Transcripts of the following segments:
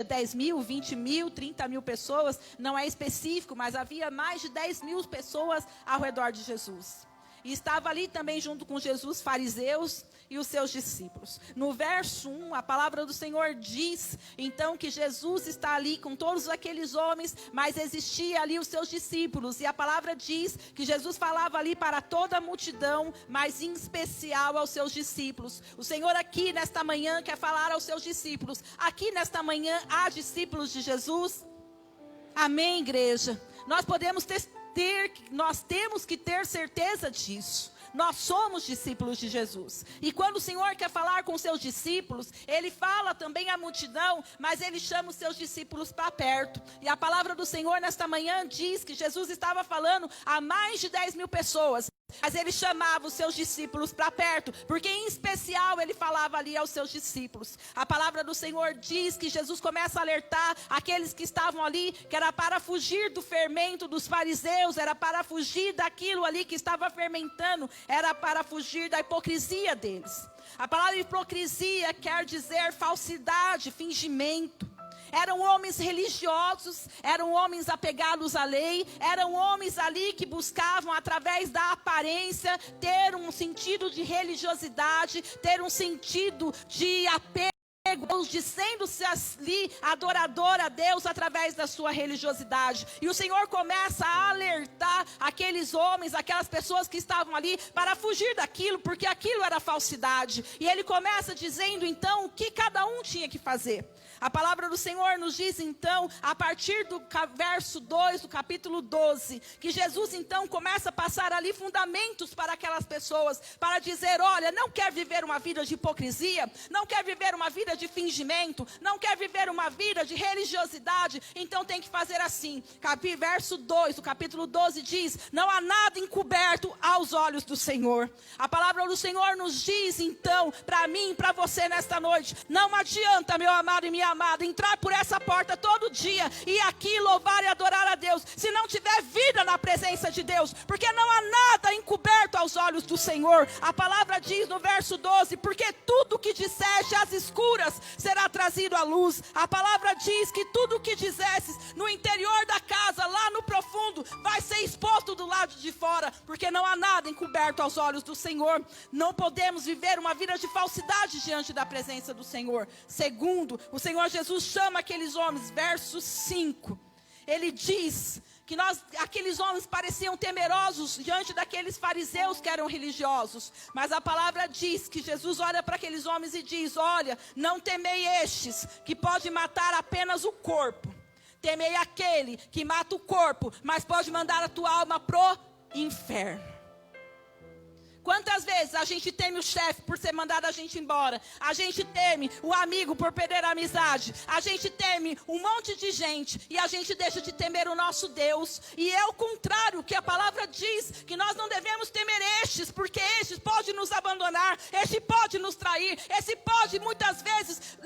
10 mil, 20 mil, 30 mil pessoas, não é específico, mas havia mais de 10 mil pessoas ao redor de Jesus. E estava ali também junto com Jesus, fariseus e os seus discípulos. No verso 1, a palavra do Senhor diz, então, que Jesus está ali com todos aqueles homens, mas existia ali os seus discípulos. E a palavra diz que Jesus falava ali para toda a multidão, mas em especial aos seus discípulos. O Senhor aqui nesta manhã quer falar aos seus discípulos. Aqui nesta manhã há discípulos de Jesus? Amém, igreja? Nós temos que ter certeza disso. Nós somos discípulos de Jesus. E quando o Senhor quer falar com seus discípulos, Ele fala também à multidão, mas Ele chama os seus discípulos para perto. E a palavra do Senhor nesta manhã diz que Jesus estava falando a mais de 10 mil pessoas. Mas Ele chamava os seus discípulos para perto, porque em especial Ele falava ali aos seus discípulos. A palavra do Senhor diz que Jesus começa a alertar aqueles que estavam ali, que era para fugir do fermento dos fariseus, era para fugir daquilo ali que estava fermentando, era para fugir da hipocrisia deles. A palavra hipocrisia quer dizer falsidade, fingimento. Eram homens religiosos, eram homens apegados à lei, eram homens ali que buscavam, através da aparência, ter um sentido de religiosidade, ter um sentido de apego, dizendo-se ali adorador a Deus através da sua religiosidade. E o Senhor começa a alertar aqueles homens, aquelas pessoas que estavam ali, para fugir daquilo, porque aquilo era falsidade. E Ele começa dizendo então o que cada um tinha que fazer. A palavra do Senhor nos diz então, a partir do verso 2 do capítulo 12, que Jesus então começa a passar ali fundamentos para aquelas pessoas, para dizer, olha, não quer viver uma vida de hipocrisia, não quer viver uma vida de fingimento, não quer viver uma vida de religiosidade, então tem que fazer assim. Verso 2 do capítulo 12 diz, não há nada encoberto aos olhos do Senhor. A palavra do Senhor nos diz então, para mim e para você nesta noite, não adianta, meu amado e minha amada, entrar por essa porta todo dia e aqui louvar e adorar a Deus, se não tiver vida na presença de Deus, porque não há nada encoberto aos olhos do Senhor. A palavra diz no verso 12, porque tudo que disseste às escuras será trazido à luz. A palavra diz que tudo que dissesses no interior da casa, lá no profundo, vai ser exposto do lado de fora, porque não há nada encoberto aos olhos do Senhor. Não podemos viver uma vida de falsidade diante da presença do Senhor. Segundo, o Senhor Jesus chama aqueles homens, verso 5, Ele diz que aqueles homens pareciam temerosos diante daqueles fariseus que eram religiosos, mas a palavra diz que Jesus olha para aqueles homens e diz, olha, não temei estes, que pode matar apenas o corpo, temei aquele que mata o corpo, mas pode mandar a tua alma pro inferno. Quantas vezes a gente teme o chefe por ser mandado a gente embora? A gente teme o amigo por perder a amizade. A gente teme um monte de gente e a gente deixa de temer o nosso Deus. E é o contrário que a palavra diz, que nós não devemos temer estes, porque estes pode nos abandonar, este pode nos trair, esse pode muitas vezes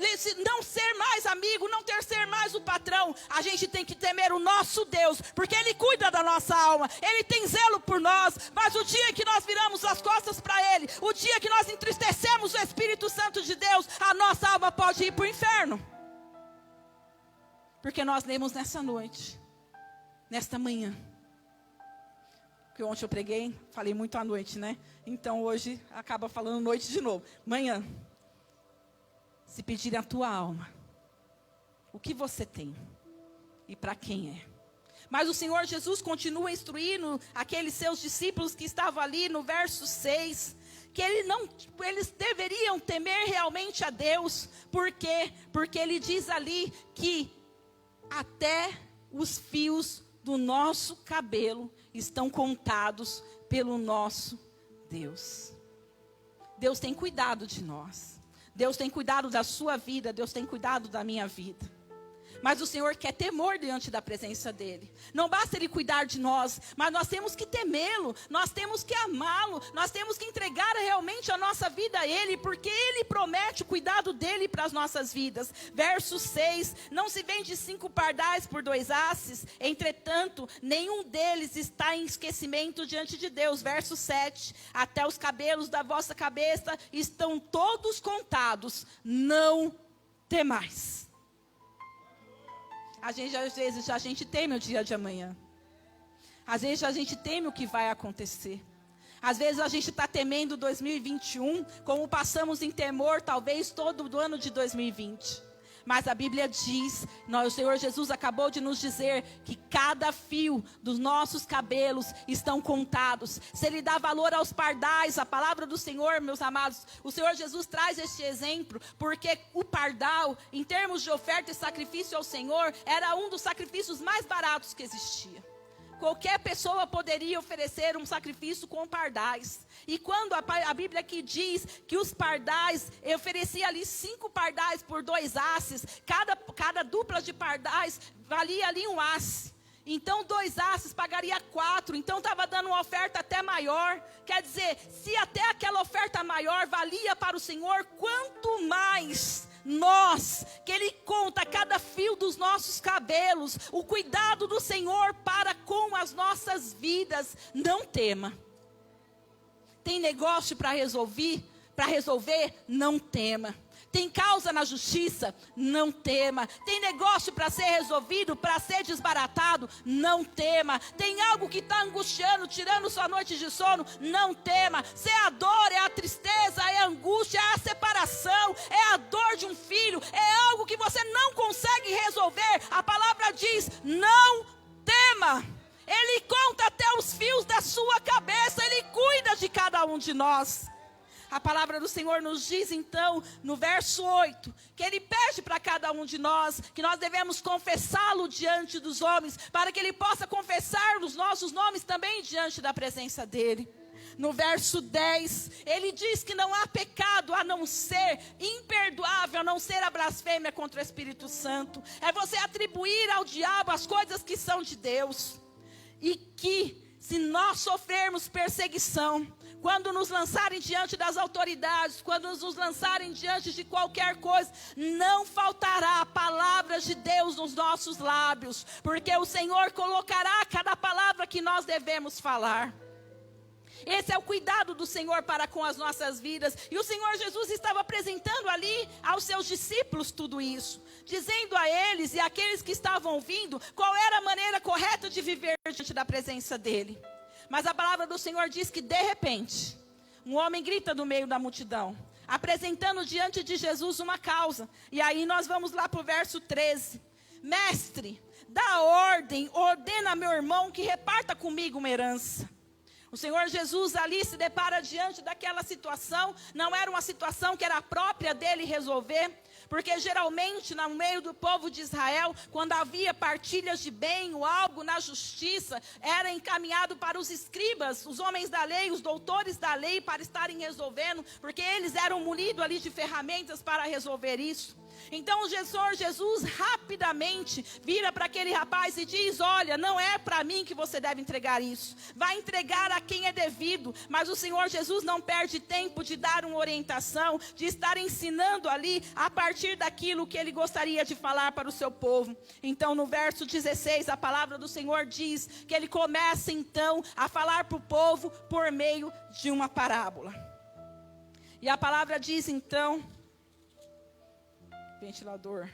não ser mais amigo, não ter ser mais o patrão. A gente tem que temer o nosso Deus, porque Ele cuida da nossa alma, Ele tem zelo por nós. Mas o dia que nós viramos as costas para Ele, o dia que nós entristecemos o Espírito Santo de Deus, a nossa alma pode ir para o inferno. Porque nós lemos nessa noite, nesta manhã, porque ontem eu preguei, falei muito à noite, né? Então hoje acaba falando noite de novo. Manhã, se pedirem a tua alma, o que você tem e para quem é? Mas o Senhor Jesus continua instruindo aqueles seus discípulos que estavam ali no verso 6, que eles deveriam temer realmente a Deus. Por quê? Porque Ele diz ali que até os fios do nosso cabelo estão contados pelo nosso Deus. Deus tem cuidado de nós. Deus tem cuidado da sua vida, Deus tem cuidado da minha vida. Mas o Senhor quer temor diante da presença dEle. Não basta Ele cuidar de nós, mas nós temos que temê-lo, nós temos que amá-lo, nós temos que entregar realmente a nossa vida a Ele, porque Ele promete o cuidado dEle para as nossas vidas. Verso 6, não se vende 5 pardais por 2 asses, entretanto, nenhum deles está em esquecimento diante de Deus. Verso 7, até os cabelos da vossa cabeça estão todos contados, não temais. Às vezes a gente teme o dia de amanhã. Às vezes a gente teme o que vai acontecer. Às vezes a gente está temendo 2021, como passamos em temor talvez todo o ano de 2020. Mas a Bíblia diz, o Senhor Jesus acabou de nos dizer que cada fio dos nossos cabelos estão contados. Se Ele dá valor aos pardais, a palavra do Senhor, meus amados, o Senhor Jesus traz este exemplo, porque o pardal, em termos de oferta e sacrifício ao Senhor, era um dos sacrifícios mais baratos que existia. Qualquer pessoa poderia oferecer um sacrifício com pardais. E quando a Bíblia aqui diz que os pardais, oferecia ali 5 pardais por 2 asses, cada dupla de pardais valia ali um asse. Então 2 asses pagaria 4, então estava dando uma oferta até maior. Quer dizer, se até aquela oferta maior valia para o Senhor, quanto mais nós, que Ele conta cada fio dos nossos cabelos, o cuidado do Senhor para com as nossas vidas. Não tema. Tem negócio para resolver? Não tema. Tem causa na justiça? Não tema. Tem negócio para ser resolvido, para ser desbaratado? Não tema. Tem algo que está angustiando, tirando sua noite de sono? Não tema. Se é a dor, é a tristeza, é a angústia, é a separação, é a dor de um filho, é algo que você não consegue resolver, a palavra diz, não tema. Ele conta até os fios da sua cabeça, Ele cuida de cada um de nós. A palavra do Senhor nos diz então, no verso 8, que Ele pede para cada um de nós, que nós devemos confessá-lo diante dos homens, para que Ele possa confessar os nossos nomes também diante da presença dEle. No verso 10, Ele diz que não há pecado a não ser imperdoável, a não ser a blasfêmia contra o Espírito Santo. É você atribuir ao diabo as coisas que são de Deus. E que se nós sofrermos perseguição, quando nos lançarem diante das autoridades, quando nos lançarem diante de qualquer coisa, não faltará palavras de Deus nos nossos lábios, porque o Senhor colocará cada palavra que nós devemos falar. Esse é o cuidado do Senhor para com as nossas vidas. E o Senhor Jesus estava apresentando ali aos seus discípulos tudo isso, dizendo a eles e àqueles que estavam ouvindo qual era a maneira correta de viver diante da presença dEle. Mas a palavra do Senhor diz que de repente, um homem grita no meio da multidão, apresentando diante de Jesus uma causa. E aí nós vamos lá para o verso 13. Mestre, dá ordem, ordena a meu irmão que reparta comigo uma herança. O Senhor Jesus ali se depara diante daquela situação, não era uma situação que era própria dele resolver, porque geralmente no meio do povo de Israel, quando havia partilhas de bem ou algo na justiça, era encaminhado para os escribas, os homens da lei, os doutores da lei, para estarem resolvendo, porque eles eram munidos ali de ferramentas para resolver isso. Então o Senhor Jesus rapidamente vira para aquele rapaz e diz, olha, não é para mim que você deve entregar isso, vai entregar a quem é devido. Mas o Senhor Jesus não perde tempo de dar uma orientação, de estar ensinando ali a partir daquilo que Ele gostaria de falar para o seu povo. Então no verso 16 a palavra do Senhor diz que Ele começa então a falar para o povo por meio de uma parábola. E a palavra diz então, ventilador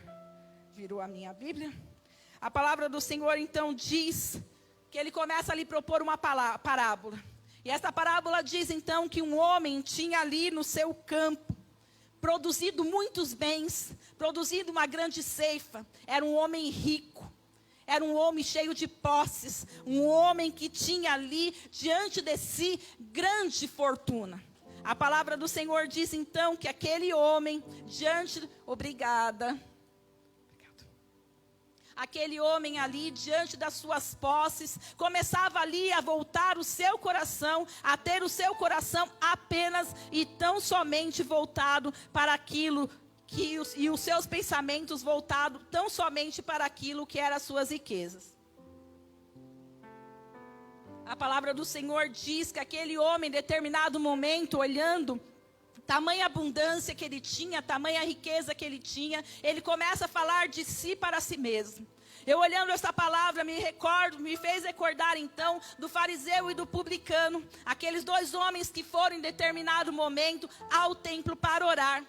virou a minha Bíblia. A palavra do Senhor então diz que Ele começa a lhe propor uma parábola. E essa parábola diz então que um homem tinha ali no seu campo produzido muitos bens, produzido uma grande ceifa. Era um homem rico, era um homem cheio de posses, um homem que tinha ali diante de si grande fortuna. A palavra do Senhor diz então que aquele homem, aquele homem ali, diante das suas posses, começava ali a voltar o seu coração, a ter o seu coração apenas e tão somente voltado para aquilo e os seus pensamentos voltados tão somente para aquilo que eram as suas riquezas. A palavra do Senhor diz que aquele homem, em determinado momento, olhando tamanha abundância que ele tinha, tamanha riqueza que ele tinha, ele começa a falar de si para si mesmo. Eu olhando essa palavra me fez recordar então do fariseu e do publicano, aqueles 2 homens que foram em determinado momento ao templo para orar.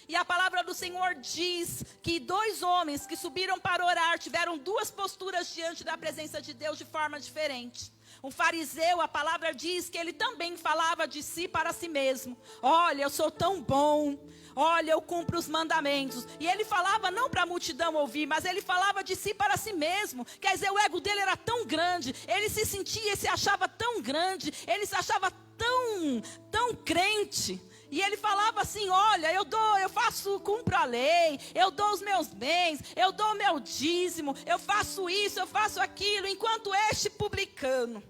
E a palavra do Senhor diz que 2 homens que subiram para orar tiveram 2 posturas diante da presença de Deus de forma diferente. Um fariseu, a palavra diz que ele também falava de si para si mesmo. Olha, eu sou tão bom. Olha, eu cumpro os mandamentos. E ele falava não para a multidão ouvir, mas ele falava de si para si mesmo. Quer dizer, o ego dele era tão grande. Ele se sentia, se achava tão grande. Ele se achava tão crente. E ele falava assim, olha, cumpro a lei, eu dou os meus bens, eu dou o meu dízimo, eu faço isso, eu faço aquilo, enquanto este publicano.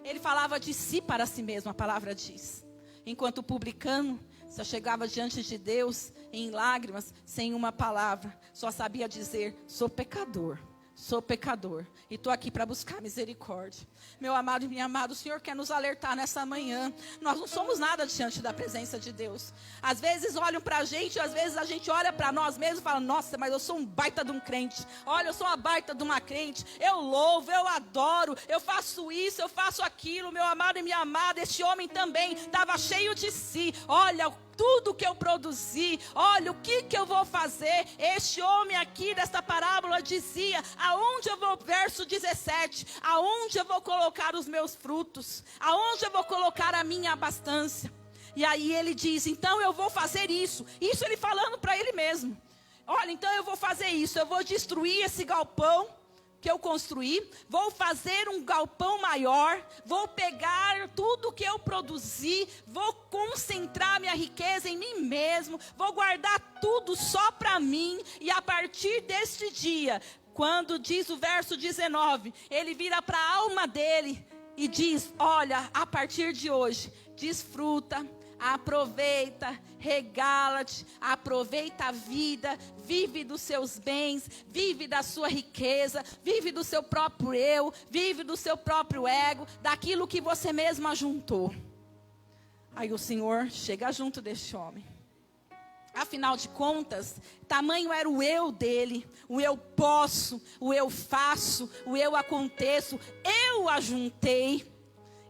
Ele falava de si para si mesmo, a palavra diz. Enquanto o publicano só chegava diante de Deus em lágrimas, sem uma palavra, só sabia dizer, sou pecador. E estou aqui para buscar misericórdia. Meu amado e minha amada, o Senhor quer nos alertar nessa manhã. Nós não somos nada diante da presença de Deus. Às vezes olham para a gente, às vezes a gente olha para nós mesmos e fala, nossa, mas eu sou um baita de um crente. Olha, eu sou uma baita de uma crente. Eu louvo, eu adoro, eu faço isso, eu faço aquilo. Meu amado e minha amada, este homem também estava cheio de si. Olha, tudo que eu produzi, olha o que eu vou fazer. Este homem aqui desta parábola dizia, aonde eu vou, verso 17, aonde eu vou colocar os meus frutos, aonde eu vou colocar a minha abastança. E aí ele diz, então eu vou fazer isso ele falando para ele mesmo, olha, então eu vou fazer isso, eu vou destruir esse galpão que eu construí, vou fazer um galpão maior, vou pegar tudo que eu produzi, vou concentrar minha riqueza em mim mesmo, vou guardar tudo só para mim, e a partir deste dia, quando diz o verso 19, ele vira para a alma dele e diz, olha, a partir de hoje, desfruta, aproveita, regala-te, aproveita a vida, vive dos seus bens, vive da sua riqueza, vive do seu próprio eu, vive do seu próprio ego, daquilo que você mesmo ajuntou. Aí o Senhor chega junto deste homem. Afinal de contas, tamanho era o eu dele, o eu posso, o eu faço, o eu aconteço, eu ajuntei.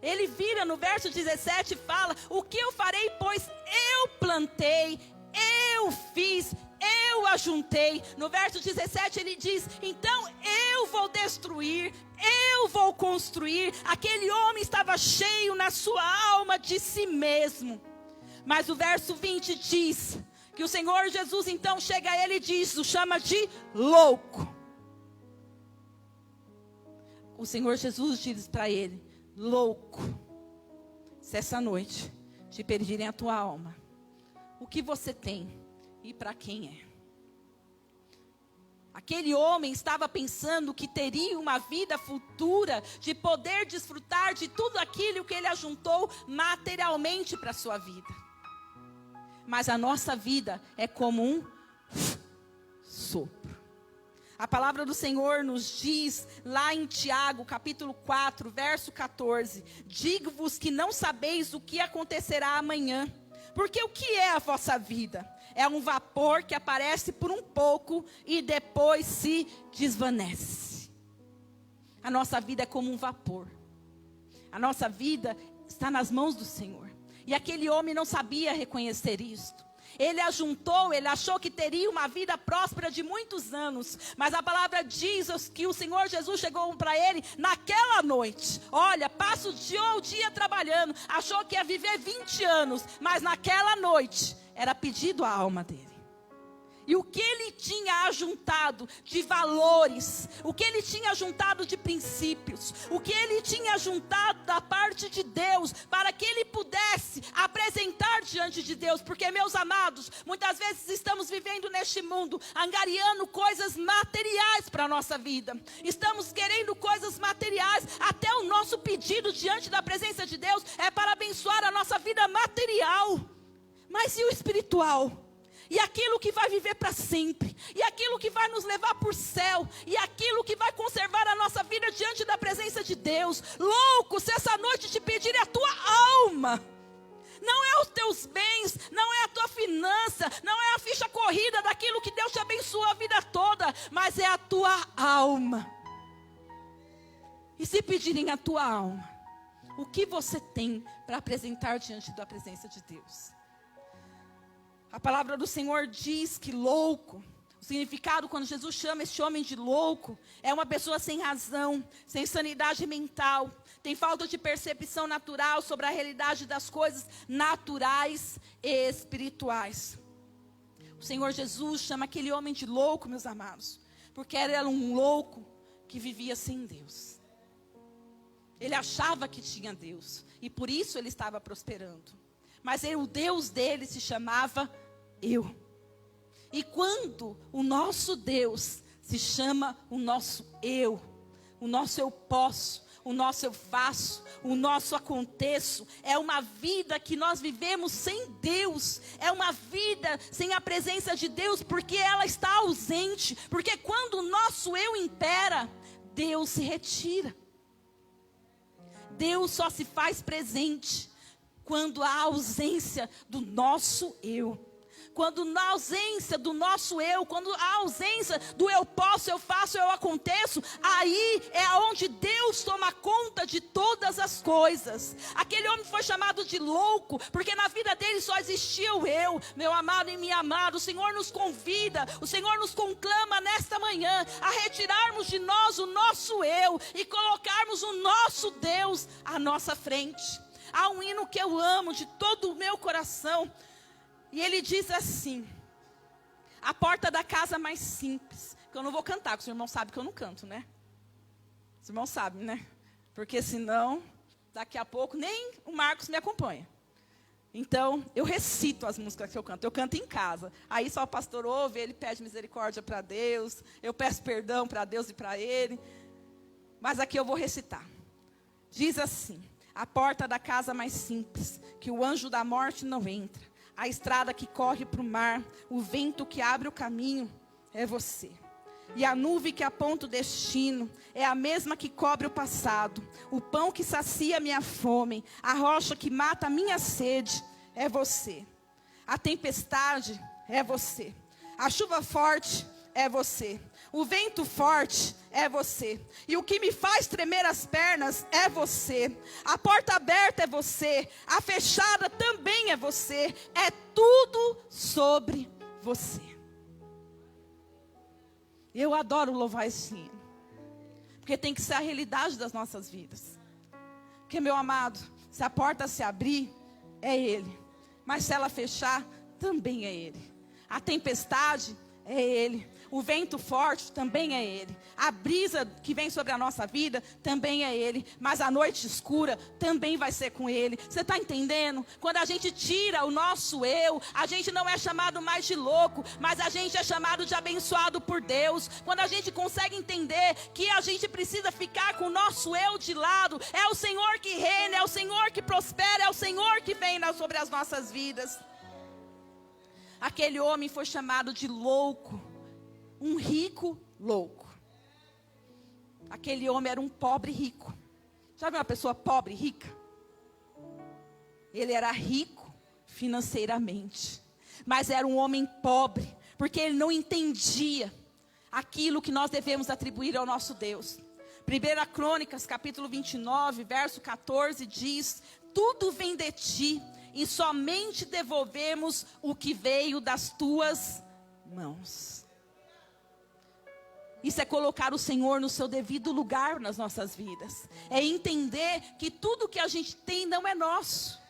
Ele vira no verso 17 e fala, o que eu farei, pois eu plantei, eu fiz, eu ajuntei. No verso 17 ele diz, então eu vou destruir, eu vou construir. Aquele homem estava cheio na sua alma de si mesmo. Mas o verso 20 diz, que o Senhor Jesus então chega a ele e diz, o chama de louco. O Senhor Jesus diz para ele, louco, se essa noite te pedirem a tua alma, o que você tem e para quem é? Aquele homem estava pensando que teria uma vida futura, de poder desfrutar de tudo aquilo que ele ajuntou materialmente para a sua vida. Mas a nossa vida é como um sopro. A palavra do Senhor nos diz, lá em Tiago, capítulo 4, verso 14. Digo-vos que não sabeis o que acontecerá amanhã. Porque o que é a vossa vida? É um vapor que aparece por um pouco e depois se desvanece. A nossa vida é como um vapor. A nossa vida está nas mãos do Senhor. E aquele homem não sabia reconhecer isto. Ele ajuntou, ele achou que teria uma vida próspera de muitos anos. Mas a palavra diz que o Senhor Jesus chegou para ele naquela noite. Olha, passa o dia trabalhando. Achou que ia viver 20 anos. Mas naquela noite era pedido a alma dele. E o que ele tinha ajuntado de valores, o que ele tinha ajuntado de princípios, o que ele tinha ajuntado da parte de Deus, para que ele pudesse apresentar diante de Deus. Porque, meus amados, muitas vezes estamos vivendo neste mundo, angariando coisas materiais para a nossa vida. Estamos querendo coisas materiais, até o nosso pedido diante da presença de Deus é para abençoar a nossa vida material. Mas e o espiritual? E aquilo que vai viver para sempre, e aquilo que vai nos levar para o céu, e aquilo que vai conservar a nossa vida diante da presença de Deus. Louco, se essa noite te pedirem a tua alma, não é os teus bens, não é a tua finança, não é a ficha corrida daquilo que Deus te abençoou a vida toda, mas é a tua alma. E se pedirem a tua alma, o que você tem para apresentar diante da presença de Deus? A palavra do Senhor diz que louco, o significado quando Jesus chama este homem de louco, é uma pessoa sem razão, sem sanidade mental, tem falta de percepção natural sobre a realidade das coisas naturais e espirituais. O Senhor Jesus chama aquele homem de louco, meus amados, porque era um louco que vivia sem Deus. Ele achava que tinha Deus, e por isso ele estava prosperando. Mas o Deus dele se chamava eu. E quando o nosso Deus se chama o nosso eu posso, o nosso eu faço, o nosso aconteço, é uma vida que nós vivemos sem Deus, é uma vida sem a presença de Deus, porque ela está ausente, porque quando o nosso eu impera, Deus se retira. Deus só se faz presente quando há ausência do nosso eu. Quando na ausência do nosso eu, quando há ausência do eu posso, eu faço, eu aconteço, aí é onde Deus toma conta de todas as coisas. Aquele homem foi chamado de louco, porque na vida dele só existia o eu. Meu amado e minha amada, o Senhor nos convida, o Senhor nos conclama nesta manhã a retirarmos de nós o nosso eu e colocarmos o nosso Deus à nossa frente. Há um hino que eu amo de todo o meu coração, e ele diz assim: a porta da casa mais simples. Que eu não vou cantar, porque os irmãos sabem que eu não canto, né? Os irmãos sabem, né? Porque senão, daqui a pouco, nem o Marcos me acompanha. Então, eu recito as músicas que eu canto. Eu canto em casa. Aí só o pastor ouve, ele pede misericórdia para Deus. Eu peço perdão para Deus e para ele. Mas aqui eu vou recitar. Diz assim: a porta da casa mais simples, que o anjo da morte não entra. A estrada que corre para o mar, o vento que abre o caminho, é você. E a nuvem que aponta o destino, é a mesma que cobre o passado. O pão que sacia minha fome, a rocha que mata a minha sede, é você. A tempestade é você. A chuva forte é você. O vento forte é você. E o que me faz tremer as pernas é você. A porta aberta é você. A fechada também é você. É tudo sobre você. Eu adoro louvar esse hino, porque tem que ser a realidade das nossas vidas. Porque, meu amado, se a porta se abrir, é Ele. Mas se ela fechar, também é Ele. A tempestade é Ele. O vento forte também é Ele. A brisa que vem sobre a nossa vida também é Ele. Mas a noite escura também vai ser com Ele. Você está entendendo? Quando a gente tira o nosso eu, a gente não é chamado mais de louco, mas a gente é chamado de abençoado por Deus. Quando a gente consegue entender que a gente precisa ficar com o nosso eu de lado, é o Senhor que reina, é o Senhor que prospera, é o Senhor que vem sobre as nossas vidas. Aquele homem foi chamado de louco. Um rico louco. Aquele homem era um pobre rico. Já viu uma pessoa pobre e rica? Ele era rico financeiramente, mas era um homem pobre, porque ele não entendia aquilo que nós devemos atribuir ao nosso Deus. 1 Crônicas, capítulo 29, verso 14, diz: tudo vem de ti, e somente devolvemos o que veio das tuas mãos. Isso é colocar o Senhor no seu devido lugar nas nossas vidas. É entender que tudo que a gente tem não é nosso.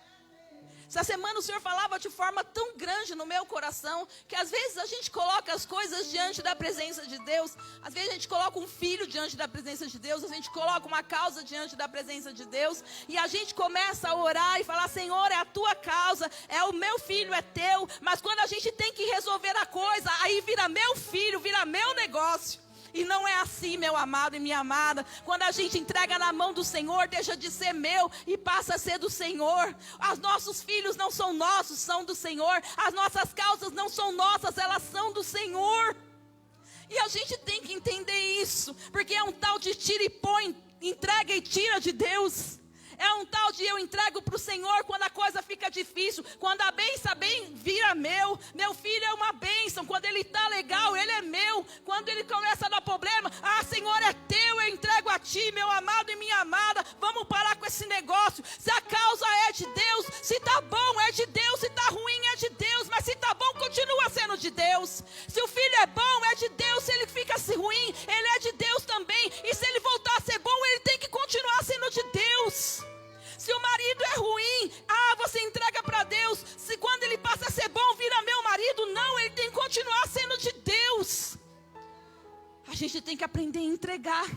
Essa semana o Senhor falava de forma tão grande no meu coração, que às vezes a gente coloca as coisas diante da presença de Deus. Às vezes a gente coloca um filho diante da presença de Deus. A gente coloca uma causa diante da presença de Deus. E a gente começa a orar e falar: Senhor, é a tua causa, é o meu filho, é teu. Mas quando a gente tem que resolver a coisa, aí vira meu filho, vira meu negócio. E não é assim, meu amado e minha amada. Quando a gente entrega na mão do Senhor, deixa de ser meu e passa a ser do Senhor. Os nossos filhos não são nossos, são do Senhor. As nossas causas não são nossas, elas são do Senhor. E a gente tem que entender isso, porque é um tal de tira e põe, entrega e tira de Deus. É um tal de eu entrego para o Senhor quando a coisa fica difícil. Quando a bênção vira meu. Meu filho é uma bênção. Quando ele está legal, ele é meu. Quando ele começa a dar problema, Senhor, é teu, eu entrego a ti, meu amado e minha amada. Vamos parar com esse negócio. Se a causa é de Deus, se está bom é de Deus, se está ruim é de Deus. Mas se está bom, gente tem que aprender a entregar.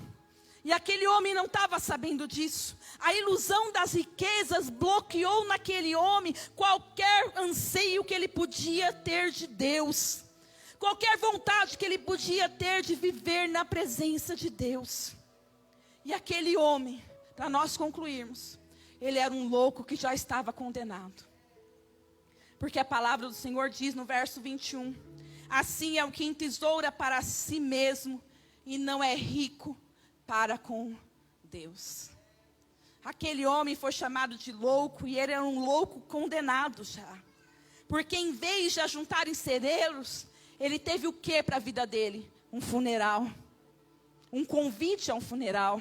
E aquele homem não estava sabendo disso. A ilusão das riquezas bloqueou naquele homem qualquer anseio que ele podia ter de Deus. Qualquer vontade que ele podia ter de viver na presença de Deus. E aquele homem, para nós concluirmos, ele era um louco que já estava condenado. Porque a palavra do Senhor diz no verso 21, assim é o que entesoura para si mesmo e não é rico para com Deus. Aquele homem foi chamado de louco e ele era um louco condenado já. Porque em vez de ajuntarem celeiros, ele teve o que para a vida dele? Um funeral. Um convite a um funeral.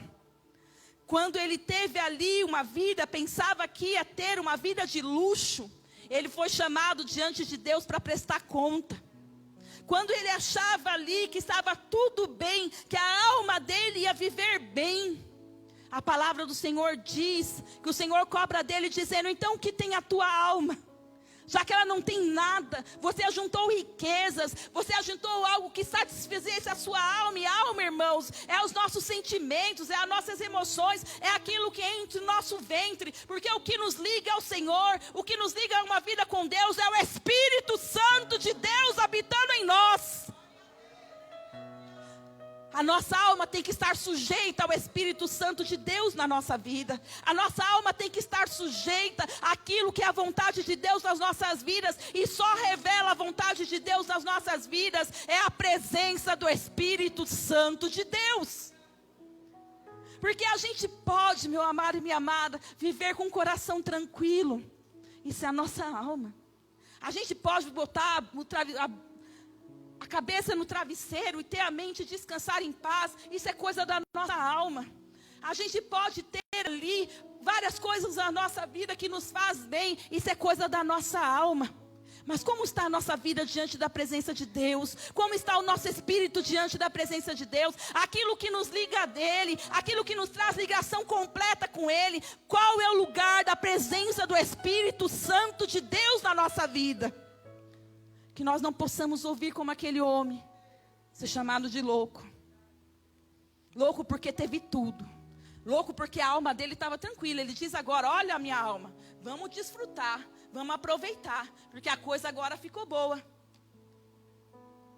Quando ele teve ali uma vida, pensava que ia ter uma vida de luxo, ele foi chamado diante de Deus para prestar conta. Quando ele achava ali que estava tudo bem, que a alma dele ia viver bem, a palavra do Senhor diz que o Senhor cobra dele dizendo, então o que tem a tua alma? Já que ela não tem nada, você ajuntou riquezas, você ajuntou algo que satisfizesse a sua alma. E alma, irmãos, é os nossos sentimentos, é as nossas emoções, é aquilo que entra no nosso ventre. Porque o que nos liga ao Senhor, o que nos liga a uma vida com Deus, é o Espírito Santo de Deus habitando em nós. A nossa alma tem que estar sujeita ao Espírito Santo de Deus na nossa vida. A nossa alma tem que estar sujeita àquilo que é a vontade de Deus nas nossas vidas. E só revela a vontade de Deus nas nossas vidas é a presença do Espírito Santo de Deus. Porque a gente pode, meu amado e minha amada, viver com o coração tranquilo. Isso é a nossa alma. A gente pode botar a cabeça no travesseiro e ter a mente descansar em paz. Isso é coisa da nossa alma. A gente pode ter ali várias coisas na nossa vida que nos faz bem. Isso é coisa da nossa alma. Mas como está a nossa vida diante da presença de Deus? Como está o nosso espírito diante da presença de Deus? Aquilo que nos liga a dele, aquilo que nos traz ligação completa com ele. Qual é o lugar da presença do Espírito Santo de Deus na nossa vida? Que nós não possamos ouvir como aquele homem, ser chamado de louco. Louco porque teve tudo. Louco porque a alma dele estava tranquila. Ele diz agora, olha a minha alma, vamos desfrutar, vamos aproveitar, porque a coisa agora ficou boa.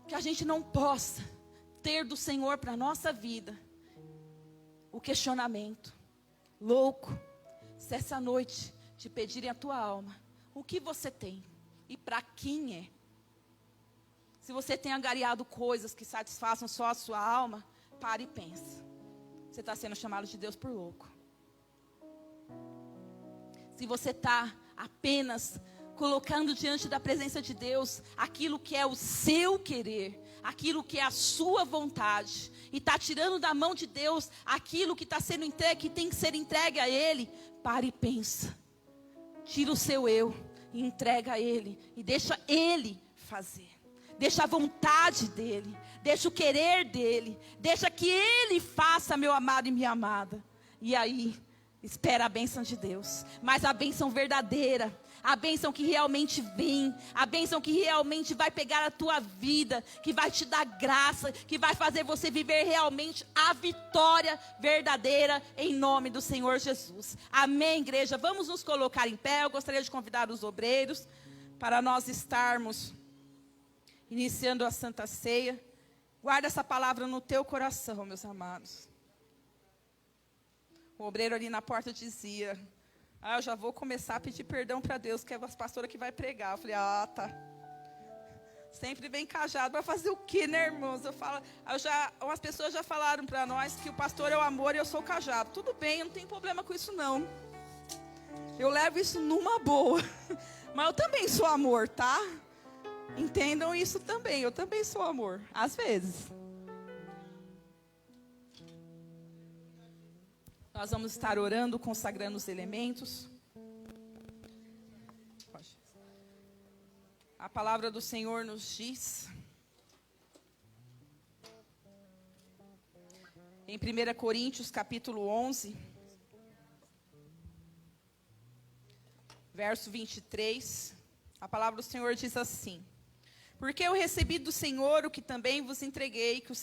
Que a gente não possa ter do Senhor para a nossa vida o questionamento. Louco, se essa noite te pedirem a tua alma, o que você tem e para quem é? Se você tem angariado coisas que satisfaçam só a sua alma, pare e pense. Você está sendo chamado de Deus por louco. Se você está apenas colocando diante da presença de Deus aquilo que é o seu querer, aquilo que é a sua vontade, e está tirando da mão de Deus aquilo que está sendo entregue, que tem que ser entregue a Ele, pare e pensa. Tira o seu eu e entrega a Ele e deixa Ele fazer. Deixa a vontade dEle, deixa o querer dEle, deixa que Ele faça, meu amado e minha amada. E aí, espera a bênção de Deus, mas a bênção verdadeira, a bênção que realmente vem, a bênção que realmente vai pegar a tua vida, que vai te dar graça, que vai fazer você viver realmente a vitória verdadeira em nome do Senhor Jesus. Amém, igreja? Vamos nos colocar em pé. Eu gostaria de convidar os obreiros para nós estarmos iniciando a Santa Ceia. Guarda essa palavra no teu coração, meus amados. O obreiro ali na porta dizia, eu já vou começar a pedir perdão para Deus, que é a pastora que vai pregar. Eu falei, tá. Sempre bem cajado, vai fazer o quê, né, irmãos? Umas pessoas já falaram para nós que o pastor é o amor e eu sou o cajado. Tudo bem, eu não tenho problema com isso não. Eu levo isso numa boa. Mas eu também sou amor, tá? Entendam isso também, eu também sou amor, às vezes. Nós vamos estar orando, consagrando os elementos. A palavra do Senhor nos diz, em 1 Coríntios capítulo 11, verso 23, a palavra do Senhor diz assim: porque eu recebi do Senhor o que também vos entreguei, que o